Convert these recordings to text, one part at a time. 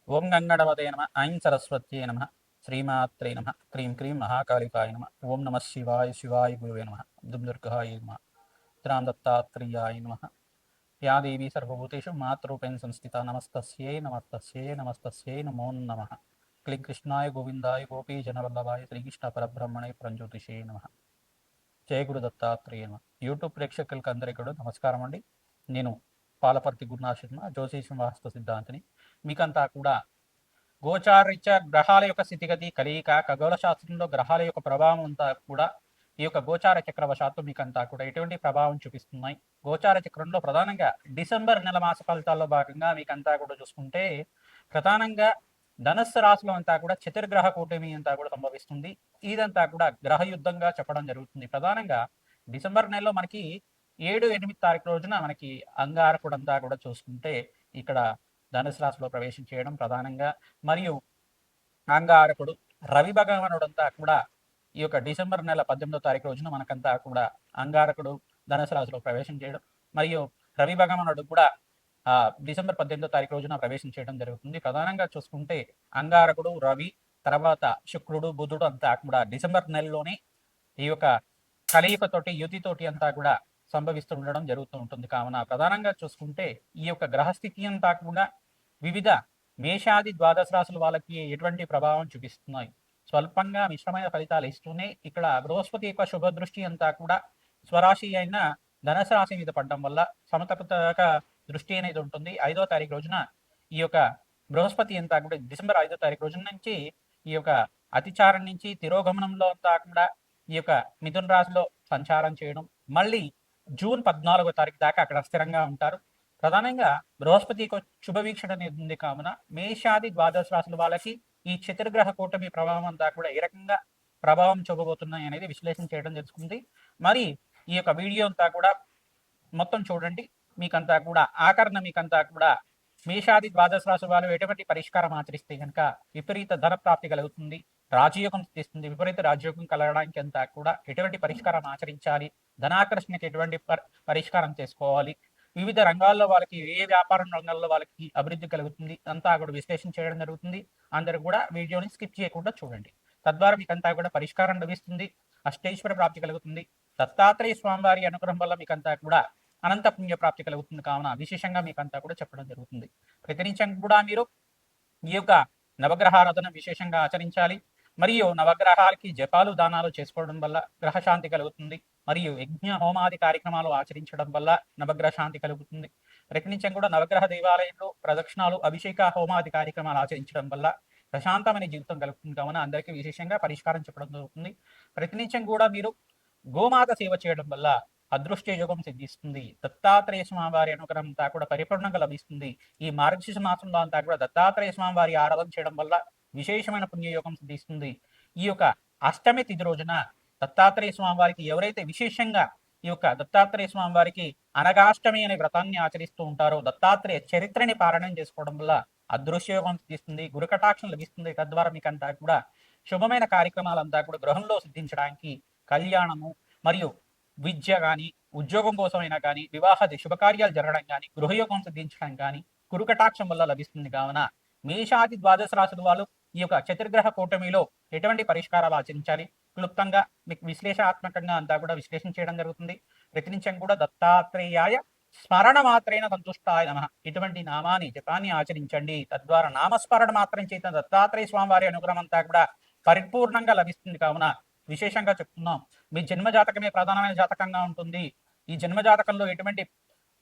ఓం గంగణపతే నమ ఐం సరస్వత్యే నమ శ్రీమాత్రే నమ క్రీం క్రీం మహాకాళికాయ నమ ఓం నమ శివాయ శివాయ గురువే నమ దుర్గాయ నమ త్రాం దత్తాత్రేయాయ నమ యా దేవీ సర్వభూతేషు మాతృరూపేణ సంస్థిత నమస్తస్యై నమస్తస్యై నమస్తస్యై నమో నమః క్లీం కృష్ణాయ గోవిందాయ గోపీ జనవల్లభాయ శ్రీకృష్ణ పరబ్రహ్మణే పరంజ్యోతిషే నమ. జయ గురు దత్తాత్రేయ నమ. యూట్యూబ్ ప్రేక్షకులకు అందరికీ కూడా నమస్కారం అండి. నేను పాలపర్తి గురునాథ శర్మ, జ్యోతిషం వాస్తు సిద్ధాంతిని. మీకంతా కూడా గోచారరీత్యా గ్రహాల యొక్క స్థితిగతి కలియిక ఖగోళ శాస్త్రంలో గ్రహాల యొక్క ప్రభావం అంతా కూడా ఈ యొక్క గోచార చక్రవశాత్తు మీకంతా కూడా ఎటువంటి ప్రభావం చూపిస్తున్నాయి. గోచార చక్రంలో ప్రధానంగా డిసెంబర్ నెల మాస ఫలితాల్లో భాగంగా మీకంతా కూడా చూసుకుంటే ప్రధానంగా ధనస్సు రాశిలో అంతా కూడా చతుర్గ్రహ కూటమి అంతా కూడా సంభవిస్తుంది. ఇదంతా కూడా గ్రహ యుద్ధంగా చెప్పడం జరుగుతుంది. ప్రధానంగా డిసెంబర్ నెలలో మనకి 7-8 తారీఖు రోజున మనకి అంగారకుడు అంతా కూడా చూసుకుంటే ఇక్కడ ధనుసు రాశిలో ప్రవేశం చేయడం ప్రధానంగా, మరియు అంగారకుడు రవి భగవానుడు అంతా కూడా ఈ యొక్క డిసెంబర్ నెల 18వ తారీఖు రోజున మనకంతా కూడా అంగారకుడు ధనుసు రాశిలో ప్రవేశం చేయడం, మరియు రవి భగవానుడు కూడా డిసెంబర్ 18వ తారీఖు రోజున ప్రవేశం చేయడం జరుగుతుంది. ప్రధానంగా చూసుకుంటే అంగారకుడు రవి తర్వాత శుక్రుడు బుధుడు అంతా కూడా డిసెంబర్ నెలలోనే ఈ యొక్క కలయికతోటి యుతితోటి అంతా కూడా సంభవిస్తూ ఉండడం జరుగుతూ ఉంటుంది. కావున ప్రధానంగా చూసుకుంటే ఈ యొక్క గ్రహస్థితి అంతా కూడా వివిధ మేషాది ద్వాదశ రాశుల వాళ్ళకి ఎటువంటి ప్రభావం చూపిస్తున్నాయి. స్వల్పంగా మిశ్రమైన ఫలితాలు ఇస్తూనే ఇక్కడ బృహస్పతి యొక్క శుభ దృష్టి అంతా కూడా స్వరాశి అయిన ధనుసు రాశి మీద పడడం వల్ల సమతపక దృష్టి అనేది ఉంటుంది. 5వ తారీఖు రోజున ఈ యొక్క బృహస్పతి అంతా కూడా డిసెంబర్ 5వ తారీఖు రోజున నుంచి ఈ యొక్క అతిచారం నుంచి తిరోగమనంలో అంతా కూడా ఈ యొక్క మిథున రాశిలో సంచారం చేయడం, మళ్ళీ జూన్ 14వ తారీఖు దాకా అక్కడ స్థిరంగా ఉంటారు. ప్రధానంగా బృహస్పతి శుభ వీక్షణ అనేది ఉంది. కావున మేషాది ద్వాదశ రాశుల వాళ్ళకి ఈ చతుర్గ్రహ కూటమి ప్రభావం అంతా కూడా ఏ రకంగా ప్రభావం చూపబోతున్నాయి అనేది విశ్లేషణ చేయడం తెలుసుకుంది. మరి ఈ యొక్క వీడియో అంతా కూడా మొత్తం చూడండి. మీకంతా కూడా ఆకరణ మీకంతా కూడా మేషాది ద్వాదశ రాశి వాళ్ళు ఎటువంటి పరిష్కారం ఆచరిస్తే కనుక విపరీత ధన ప్రాప్తి కలుగుతుంది, రాజయోగం తీస్తుంది. విపరీత రాజయోగం కలగడానికి అంతా కూడా ఎటువంటి పరిష్కారం ఆచరించాలి, ధనాకర్షణకి ఎటువంటి పరిష్కారం చేసుకోవాలి, వివిధ రంగాల్లో వాళ్ళకి ఏ వ్యాపార రంగాల్లో వాళ్ళకి అభివృద్ధి కలుగుతుంది అంతా కూడా విశ్లేషణ చేయడం జరుగుతుంది. అందరూ కూడా వీడియోని స్కిప్ చేయకుండా చూడండి. తద్వారా మీకంతా కూడా పరిష్కారం లభిస్తుంది, అష్టైశ్వర ప్రాప్తి కలుగుతుంది. దత్తాత్రేయ స్వామివారి అనుగ్రహం వల్ల మీకంతా కూడా అనంత పుణ్య ప్రాప్తి కలుగుతుంది. కావున విశేషంగా మీకంతా కూడా చెప్పడం జరుగుతుంది. ప్రతినిత్యం కూడా మీరు ఈ యొక్క నవగ్రహారాధన విశేషంగా ఆచరించాలి. మరియు నవగ్రహాలకి జపాలు దానాలు చేసుకోవడం వల్ల గ్రహశాంతి కలుగుతుంది. మరియు యజ్ఞ హోమాది కార్యక్రమాలు ఆచరించడం వల్ల నవగ్రహ శాంతి కలుగుతుంది. ప్రతినిత్యం కూడా నవగ్రహ దేవాలయంలో ప్రదక్షిణాలు అభిషేక హోమాది కార్యక్రమాలు ఆచరించడం వల్ల ప్రశాంతమైన జీవితం కలుగుతుంది. కావున అందరికీ విశేషంగా పరిష్కారం చెప్పడం జరుగుతుంది. ప్రతినిత్యం కూడా మీరు గోమాత సేవ చేయడం వల్ల అదృష్ట యోగం సిద్ధిస్తుంది. దత్తాత్రేయ స్వామి వారి అనుగ్రహం అంతా కూడా పరిపూర్ణంగా లభిస్తుంది. ఈ మార్గశిర మాసంలో అంతా కూడా దత్తాత్రేయ స్వామి వారి ఆరాధన చేయడం వల్ల విశేషమైన పుణ్యయోగం సిద్ధిస్తుంది. ఈ యొక్క అష్టమి తిథి రోజున దత్తాత్రేయ స్వామి వారికి ఎవరైతే విశేషంగా ఈ యొక్క దత్తాత్రేయ స్వామి వారికి అనగాష్టమి అనే వ్రతాన్ని ఆచరిస్తూ ఉంటారో దత్తాత్రేయ చరిత్రని పారాయణం చేసుకోవడం వల్ల అదృశ్యయోగం సిద్ధిస్తుంది, గురుకటాక్షం లభిస్తుంది. తద్వారా మీకంతా కూడా శుభమైన కార్యక్రమాలంతా కూడా గృహంలో సిద్ధించడానికి కళ్యాణము, మరియు విద్య కానీ ఉద్యోగం కోసమైనా కానీ వివాహాది శుభకార్యాలు జరగడం కానీ గృహయోగం సిద్ధించడం కానీ గురుకటాక్షం వల్ల లభిస్తుంది. కావున మేషాది ద్వాదశ రాశుల వాళ్ళు ఈ యొక్క చతుర్గ్రహ కూటమిలో ఎటువంటి పరిష్కారాలు ఆచరించాలి క్లుప్తంగా మీకు విశ్లేషణాత్మకంగా అంతా కూడా విశ్లేషణ చేయడం జరుగుతుంది. ప్రతినిత్యం కూడా దత్తాత్రేయాయ స్మరణ మాత్రైన సంతుష్టాయ నమః ఇటువంటి నామాన్ని జపాన్ని ఆచరించండి. తద్వారా నామస్మరణ మాత్రం చేత దత్తాత్రేయ స్వామి వారి అనుగ్రహం అంతా కూడా పరిపూర్ణంగా లభిస్తుంది. కావున విశేషంగా చెప్తున్నాం, మీ జన్మ జాతకమే ప్రధానమైన జాతకంగా ఉంటుంది. ఈ జన్మ జాతకంలో ఎటువంటి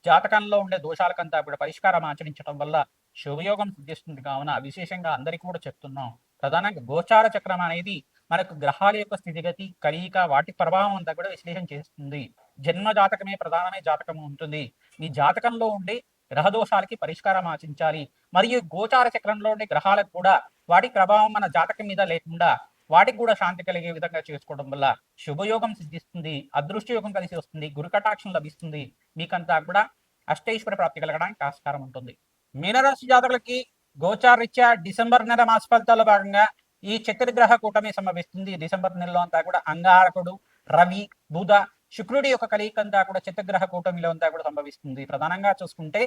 జాతకంలో ఉండే దోషాలకంతా కూడా పరిష్కారం ఆచరించడం వల్ల శుభయోగం సిద్ధిస్తుంది. కావున విశేషంగా అందరికీ కూడా చెప్తున్నాం. ప్రధానంగా గోచార చక్రం అనేది మనకు గ్రహాల యొక్క స్థితిగతి కలియిక వాటి ప్రభావం అంతా కూడా విశ్లేషణ చేస్తుంది. జన్మ జాతకమే ప్రధానమైన జాతకం ఉంటుంది. మీ జాతకంలో ఉండే గ్రహ దోషాలకి పరిష్కారం ఆచరించాలి. మరియు గోచార చక్రంలో ఉండే గ్రహాలకు కూడా వాటి ప్రభావం మన జాతకం మీద లేకుండా వాటికి కూడా శాంతి కలిగే విధంగా చేసుకోవడం వల్ల శుభయోగం సిద్ధిస్తుంది, అదృష్టయోగం కలిసి వస్తుంది, గురుకటాక్షం లభిస్తుంది. మీకంతా కూడా అష్టైశ్వర ప్రాప్తి కలగడానికి ఆస్కారం ఉంటుంది. మీనరాశి జాతకులకి గోచారరీత్యా డిసెంబర్ నెల మాస ఫలితాల్లో భాగంగా ఈ చతుర్గ్రహ కూటమి సంభవిస్తుంది. డిసెంబర్ నెలలో అంతా కూడా అంగారకుడు రవి బుధ శుక్రుడి యొక్క కలయిక అంతా కూడా చతుర్గ్రహ కూటమిలో అంతా కూడా సంభవిస్తుంది. ప్రధానంగా చూసుకుంటే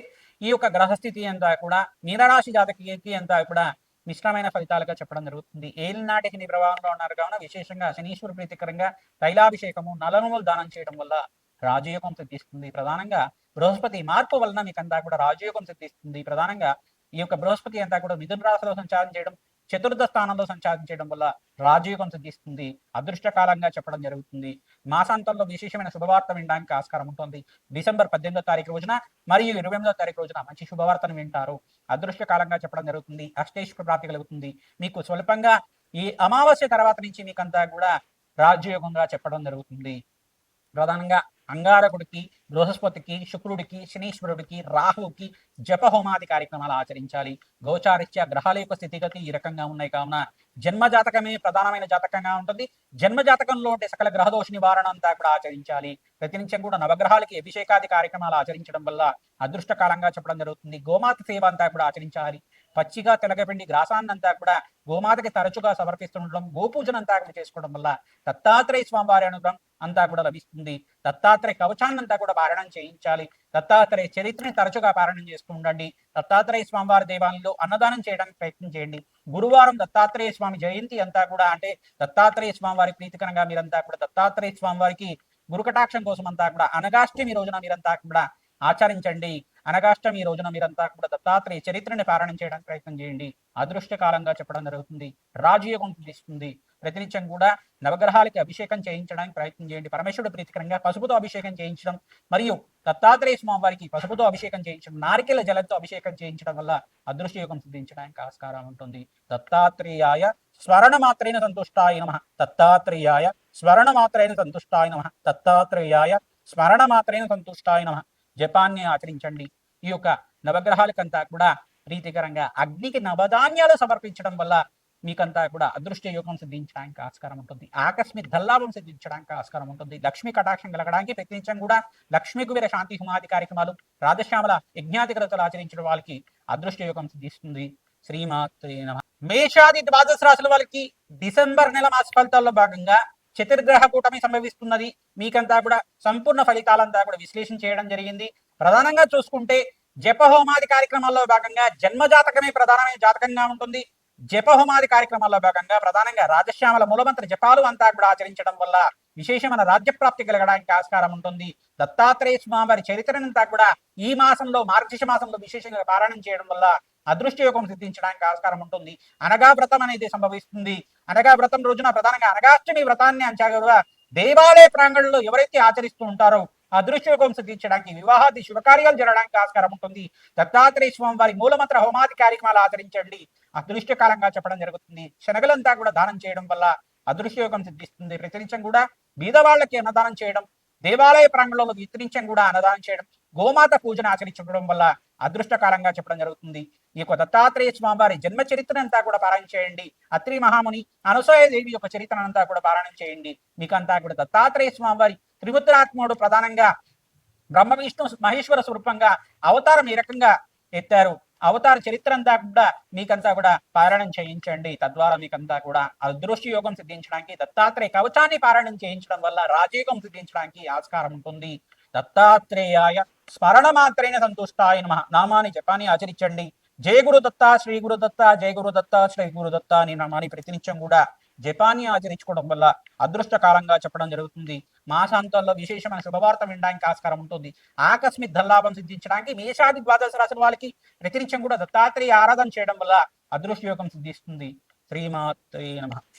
ఈ యొక్క గ్రహస్థితి అంతా కూడా మీనరాశి జాతకి అంతా కూడా మిశ్రమైన ఫలితాలుగా చెప్పడం జరుగుతుంది. ఏలినాటి శని ప్రభావంలో ఉన్నారు కావున విశేషంగా శనీశ్వర ప్రీతికరంగా తైలాభిషేకము, నలనుములు దానం చేయడం వల్ల రాజయోగం సిద్ధిస్తుంది. ప్రధానంగా బృహస్పతి మార్పు వలన మీకంతా కూడా రాజయోగం సిద్ధిస్తుంది. ప్రధానంగా ఈ యొక్క బృహస్పతి అంతా కూడా మిథున రాశిలో సంచారం చేయడం, చతుర్థ స్థానంలో సంచారం చేయడం వల్ల రాజయోగం సిద్ధిస్తుంది. అదృష్టకాలంగా చెప్పడం జరుగుతుంది. మాసాంతంలో విశేషమైన శుభవార్త వినడానికి ఆస్కారం ఉంటుంది. డిసెంబర్ 18వ తారీఖు రోజున మరియు 28వ తారీఖు రోజున మంచి శుభవార్తను వింటారు. అదృష్టకాలంగా చెప్పడం జరుగుతుంది. అష్టైశ్వర ప్రాప్తి కలుగుతుంది. మీకు స్వల్పంగా ఈ అమావాస్య తర్వాత నుంచి మీకంతా కూడా రాజయోగంగా చెప్పడం జరుగుతుంది. ప్రధానంగా అంగారకుడికి, బృహస్పతికి, శుక్రుడికి, శనీశ్వరుడికి, రాహువుకి జపహోమాది కార్యక్రమాలు ఆచరించాలి. గోచారిత్య గ్రహాల యొక్క స్థితిగతి ఈ రకంగా ఉన్నాయి కావున జన్మ జాతకమే ప్రధానమైన జాతకంగా ఉంటుంది. జన్మ జాతకంలో ఉంటే సకల గ్రహదోష నివారణ అంతా కూడా ఆచరించాలి. ప్రతినిత్యం కూడా నవగ్రహాలకి అభిషేకాది కార్యక్రమాలు ఆచరించడం వల్ల అదృష్టకాలంగా చెప్పడం జరుగుతుంది. గోమాత సేవ అంతా కూడా ఆచరించాలి. పచ్చిగా తెలగపిండి గ్రాసాన్నంతా కూడా గోమాతకి తరచుగా సమర్పిస్తుండడం, గోపూజనంతా కూడా చేసుకోవడం వల్ల దత్తాత్రేయ స్వామివారి అనుగ్రహం అంతా కూడా లభిస్తుంది. దత్తాత్రేయ కవచాన్నంతా కూడా పారాయణం చేయించాలి. దత్తాత్రేయ చరిత్రని తరచుగా పారాయణం చేస్తూ ఉండండి. దత్తాత్రేయ స్వామివారి దేవాలయంలో అన్నదానం చేయడానికి ప్రయత్నం చేయండి. గురువారం దత్తాత్రేయ స్వామి జయంతి అంతా కూడా అంటే దత్తాత్రేయ స్వామివారి ప్రీతికరంగా మీరంతా కూడా దత్తాత్రేయ స్వామివారికి గురుకటాక్షం కోసం అంతా కూడా అనగాష్టమి రోజున మీరంతా కూడా ఆచరించండి. అనగాష్టమి రోజున మీరంతా కూడా దత్తాత్రేయ చరిత్రని పారాయణం చేయడానికి ప్రయత్నం చేయండి. అదృష్టకాలంగా చెప్పడం జరుగుతుంది. రాజయోగం సిద్ధిస్తుంది. ప్రతినిత్యం కూడా నవగ్రహాలకి అభిషేకం చేయించడానికి ప్రయత్నం చేయండి. పరమేశ్వరుడు ప్రీతికరంగా పసుపుతో అభిషేకం చేయించడం మరియు దత్తాత్రేయ స్వామి వారికి పసుపుతో అభిషేకం చేయించడం, నారికేల జలంతో అభిషేకం చేయించడం వల్ల అదృష్టయోగం సిద్ధించడానికి ఆస్కారం ఉంటుంది. దత్తాత్రేయాయ స్మరణమాత్రేణ సంతుష్టాయ నమః. దత్తాత్రేయాయ స్మరణమాత్రేణ సంతుష్టాయ నమః. దత్తాత్రేయాయ స్మరణమాత్రేణ సంతుష్టాయ నమః. జపాన్ని ఆచరించండి. ఈ యొక్క నవగ్రహాలకంతా కూడా ప్రీతికరంగా అగ్నికి నవధాన్యాలు సమర్పించడం వల్ల మీకంతా కూడా అదృష్ట యోగం సిద్ధించడానికి ఆస్కారం ఉంటుంది. ఆకస్మిక ధల్లాభం సిద్ధించడానికి ఆస్కారం ఉంటుంది. లక్ష్మీ కటాక్షం కలగడానికి ప్రయత్నించడం కూడా లక్ష్మీ కుబేర శాంతి హోమాది కార్యక్రమాలు, రాధశ్యామల యజ్ఞాధికరతలు ఆచరించడం వాళ్ళకి అదృష్ట యోగం సిద్ధిస్తుంది. శ్రీమాత్రే నమః. మేషాది ద్వాదశ రాశుల వాళ్ళకి డిసెంబర్ నెల మాస ఫలితాల్లో భాగంగా చతుర్గ్రహ కూటమి సంభవిస్తున్నది. మీకంతా కూడా సంపూర్ణ ఫలితాలంతా కూడా విశ్లేషణ చేయడం జరిగింది. ప్రధానంగా చూసుకుంటే జపహోమాది కార్యక్రమాల్లో భాగంగా జన్మ జాతకమే ప్రధానమైన జాతకంగా ఉంటుంది. జపహోమాది కార్యక్రమాల్లో భాగంగా ప్రధానంగా రాజశ్యామల మూలమంత్ర జపాలు అంతా కూడా ఆచరించడం వల్ల విశేషమైన రాజ్యప్రాప్తి కలగడానికి ఆస్కారం ఉంటుంది. దత్తాత్రేయ స్వామివారి చరిత్రనంతా కూడా ఈ మాసంలో మార్గశిష మాసంలో విశేషంగా పారాయణం చేయడం వల్ల అదృష్టయోగం సిద్ధించడానికి ఆస్కారం ఉంటుంది. అనగా వ్రతం అనేది సంభవిస్తుంది. అనగా వ్రతం రోజున ప్రధానంగా అనగాష్టమి వ్రతాన్ని అంచాగా దేవాలయ ప్రాంగణంలో ఎవరైతే ఆచరిస్తూ ఉంటారో అదృష్టయోగం సిద్ధించడానికి, వివాహాది శుభకార్యాలు జరగడానికి ఆస్కారం ఉంటుంది. దత్తాత్రేయ స్వామి వారి మూలమంత్ర హోమాది కార్యక్రమాలు ఆచరించండి. అదృష్టకాలంగా చెప్పడం జరుగుతుంది. శనగలంతా కూడా దానం చేయడం వల్ల అదృష్టయోగం సిద్ధిస్తుంది. ప్రతినిత్యం కూడా బీదవాళ్ళకి అన్నదానం చేయడం, దేవాలయ ప్రాంగణంలో వితరించం కూడా అన్నదానం చేయడం, గోమాత పూజను ఆచరించడం వల్ల అదృష్టకాలంగా చెప్పడం జరుగుతుంది. ఈ యొక్క దత్తాత్రేయ స్వామివారి జన్మ చరిత్ర అంతా కూడా పారాయణ చేయండి. అత్రి మహాముని అనసూయ దేవి యొక్క చరిత్ర అంతా కూడా పారాయణ చేయండి. మీకంతా కూడా దత్తాత్రేయ స్వామివారి త్రిపుత్రాత్ముడు ప్రధానంగా బ్రహ్మ విష్ణు మహేశ్వర స్వరూపంగా అవతారం ఈ రకంగా ఎత్తారు. అవతార చరిత్ర అంతా కూడా మీకంతా కూడా పారాయణం చేయించండి. తద్వారా మీకంతా కూడా అదృష్ట యోగం సిద్ధించడానికి దత్తాత్రేయ కవచాన్ని పారాయణం చేయించడం వల్ల రాజయోగం సిద్ధించడానికి ఆస్కారం ఉంటుంది. దత్తాత్రేయాయ స్మరణ మాత్రైన సంతుష్టాయ నమః నామాన్ని జపాన్ని ఆచరించండి. జయ గురు దత్త, శ్రీ గురు దత్త, జయ గురు దత్త, శ్రీ గురు దత్త అని నామాన్ని ప్రతినిత్యం కూడా జపాన్ని ఆచరించుకోవడం వల్ల అదృష్ట కాలంగా చెప్పడం జరుగుతుంది. మాసాంతంలో విశేషమైన శుభవార్త వినడానికి ఆస్కారం ఉంటుంది. ఆకస్మిక ధనలాభం సిద్ధించడానికి మేషాది ద్వాదశ రాశుల వాళ్ళకి ప్రతినిత్యం కూడా దత్తాత్రేయ ఆరాధన చేయడం వల్ల అదృష్ట యోగం సిద్ధిస్తుంది. శ్రీమాత్రే నమః.